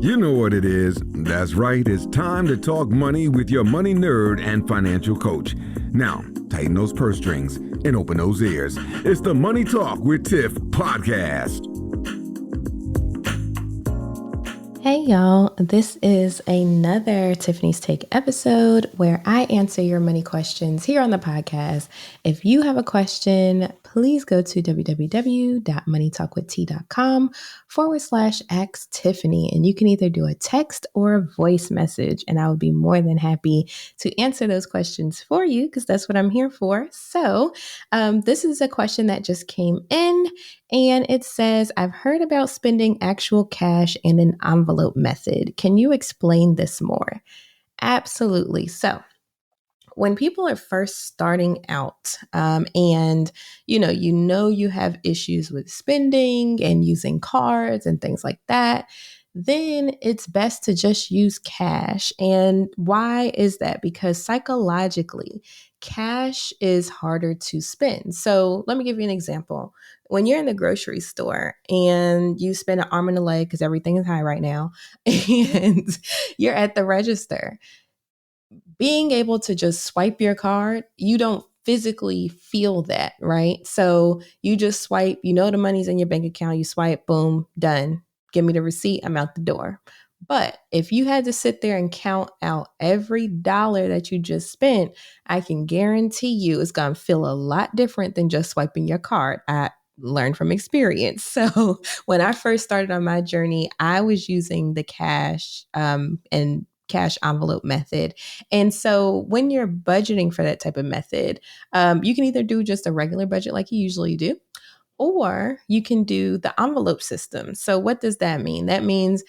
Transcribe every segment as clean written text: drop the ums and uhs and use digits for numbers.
You know what it is. That's right. It's time to talk money with your money nerd and financial coach. Now, tighten those purse strings and open those ears. It's the Money Talk with Tiff podcast. Hey y'all, this is another Tiffany's Take episode where I answer your money questions here on the podcast. If you have a question, please go to www.moneytalkwitht.com/ask Tiffany, and you can either do a text or a voice message, and I would be more than happy to answer those questions for you because that's what I'm here for. So this is a question that just came in. And it says, I've heard about spending actual cash and an envelope method. Can you explain this more? Absolutely. So when people are first starting out and you have issues with spending and using cards and things like that, then it's best to just use cash. And why is that? Because psychologically, cash is harder to spend. So let me give you an example. When you're in the grocery store and you spend an arm and a leg because everything is high right now, and you're at the register, being able to just swipe your card, you don't physically feel that, right? So you just swipe, the money's in your bank account, you swipe, boom, done. Give me the receipt, I'm out the door. But if you had to sit there and count out every dollar that you just spent, I can guarantee you it's going to feel a lot different than just swiping your card. I learned from experience. So when I first started on my journey, I was using the cash and cash envelope method. And so when you're budgeting for that type of method, you can either do just a regular budget like you usually do, or you can do the envelope system. So what does that mean? That means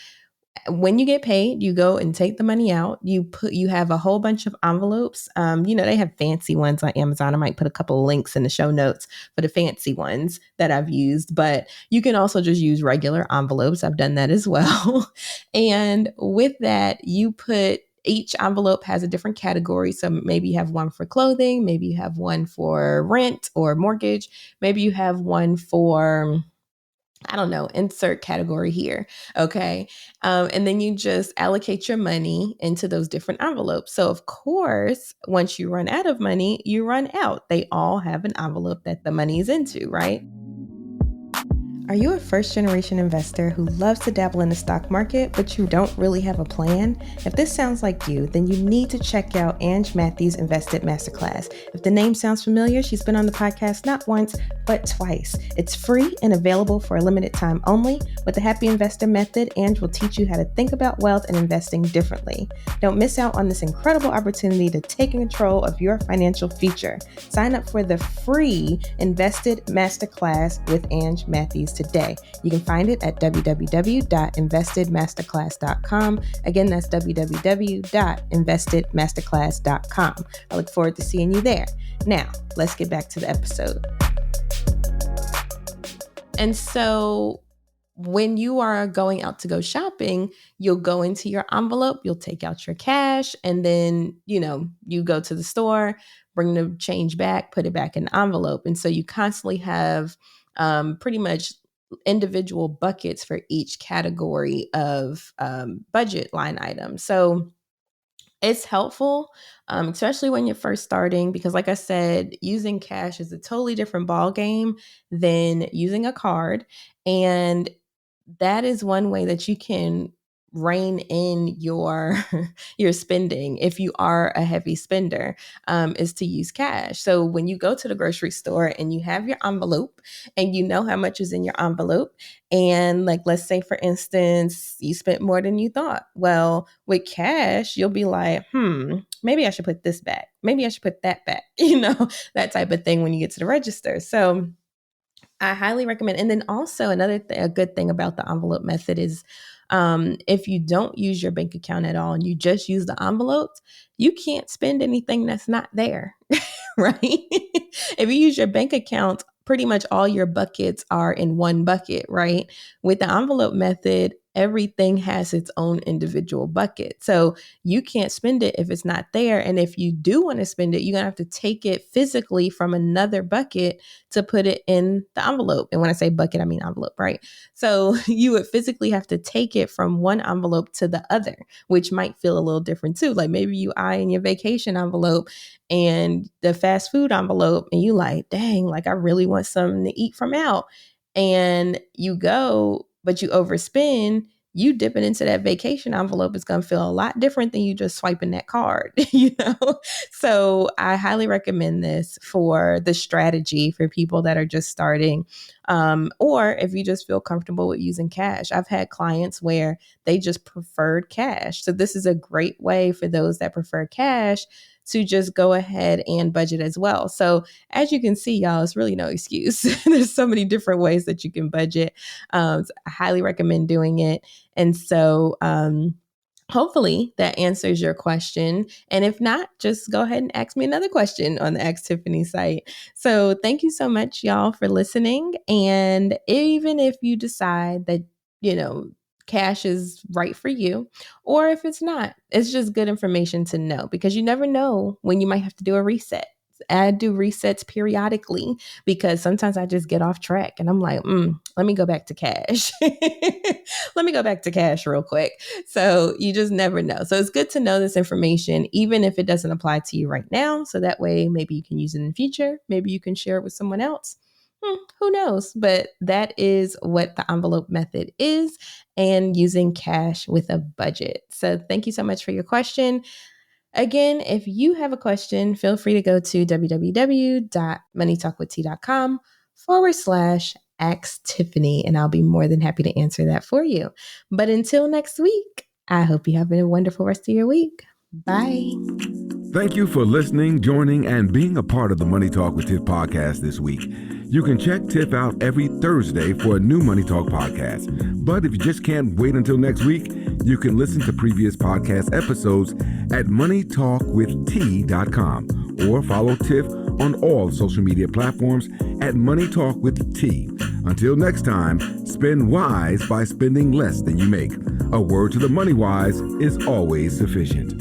when you get paid, you go and take the money out. You have a whole bunch of envelopes. They have fancy ones on Amazon. I might put a couple of links in the show notes for the fancy ones that I've used, but you can also just use regular envelopes. I've done that as well. And with that, each envelope has a different category. So maybe you have one for clothing, maybe you have one for rent or mortgage, maybe you have one for, I don't know, insert category here. Okay. And then you just allocate your money into those different envelopes. So of course, once you run out of money, you run out. They all have an envelope that the money is into, right? Are you a first-generation investor who loves to dabble in the stock market, but you don't really have a plan? If this sounds like you, then you need to check out Ange Matthews' Invested Masterclass. If the name sounds familiar, she's been on the podcast not once, but twice. It's free and available for a limited time only. With the Happy Investor Method, Ange will teach you how to think about wealth and investing differently. Don't miss out on this incredible opportunity to take control of your financial future. Sign up for the free Invested Masterclass with Ange Matthews today. You can find it at www.investedmasterclass.com. Again, that's www.investedmasterclass.com. I look forward to seeing you there. Now, let's get back to the episode. And so when you are going out to go shopping, you'll go into your envelope, you'll take out your cash, and then, you go to the store, bring the change back, put it back in the envelope. And so you constantly have pretty much individual buckets for each category of budget line item. So it's helpful, especially when you're first starting, because like I said, using cash is a totally different ball game than using a card. And that is one way that you can rein in your spending if you are a heavy spender, is to use cash. So when you go to the grocery store and you have your envelope and you know how much is in your envelope, and like, let's say for instance, you spent more than you thought. Well, with cash, you'll be like, maybe I should put this back. Maybe I should put that back, that type of thing when you get to the register. So I highly recommend. And then also a good thing about the envelope method is if you don't use your bank account at all and you just use the envelopes, you can't spend anything that's not there, right? If you use your bank account, pretty much all your buckets are in one bucket, right? With the envelope method, everything has its own individual bucket. So you can't spend it if it's not there. And if you do want to spend it, you're going to have to take it physically from another bucket to put it in the envelope. And when I say bucket, I mean envelope, right? So you would physically have to take it from one envelope to the other, which might feel a little different too. Like maybe you eye in your vacation envelope and the fast food envelope, and you like, dang, like I really want something to eat from out. And you go, but you overspend, you dipping into that vacation envelope is going to feel a lot different than you just swiping that card, So I highly recommend this for the strategy for people that are just starting. Or if you just feel comfortable with using cash. I've had clients where they just preferred cash. So this is a great way for those that prefer cash to just go ahead and budget as well. So as you can see, y'all, it's really no excuse. There's so many different ways that you can budget. So I highly recommend doing it. And so hopefully that answers your question. And if not, just go ahead and ask me another question on the Ask Tiffany site. So thank you so much, y'all, for listening. And even if you decide that, cash is right for you, or if it's not, it's just good information to know, because you never know when you might have to do a reset. I do resets periodically because sometimes I just get off track and I'm like, let me go back to cash. Let me go back to cash real quick. So you just never know. So it's good to know this information, even if it doesn't apply to you right now. So that way, maybe you can use it in the future. Maybe you can share it with someone else. Who knows? But that is what the envelope method is, and using cash with a budget. So thank you so much for your question. Again, if you have a question, feel free to go to www.moneytalkwitht.com/Ask Tiffany, and I'll be more than happy to answer that for you. But until next week, I hope you have a wonderful rest of your week. Bye. Thank you for listening, joining, and being a part of the Money Talk with Tiff podcast this week. You can check Tiff out every Thursday for a new Money Talk podcast. But if you just can't wait until next week, you can listen to previous podcast episodes at moneytalkwitht.com or follow Tiff on all social media platforms at Money Talk with T. Until next time, spend wise by spending less than you make. A word to the money wise is always sufficient.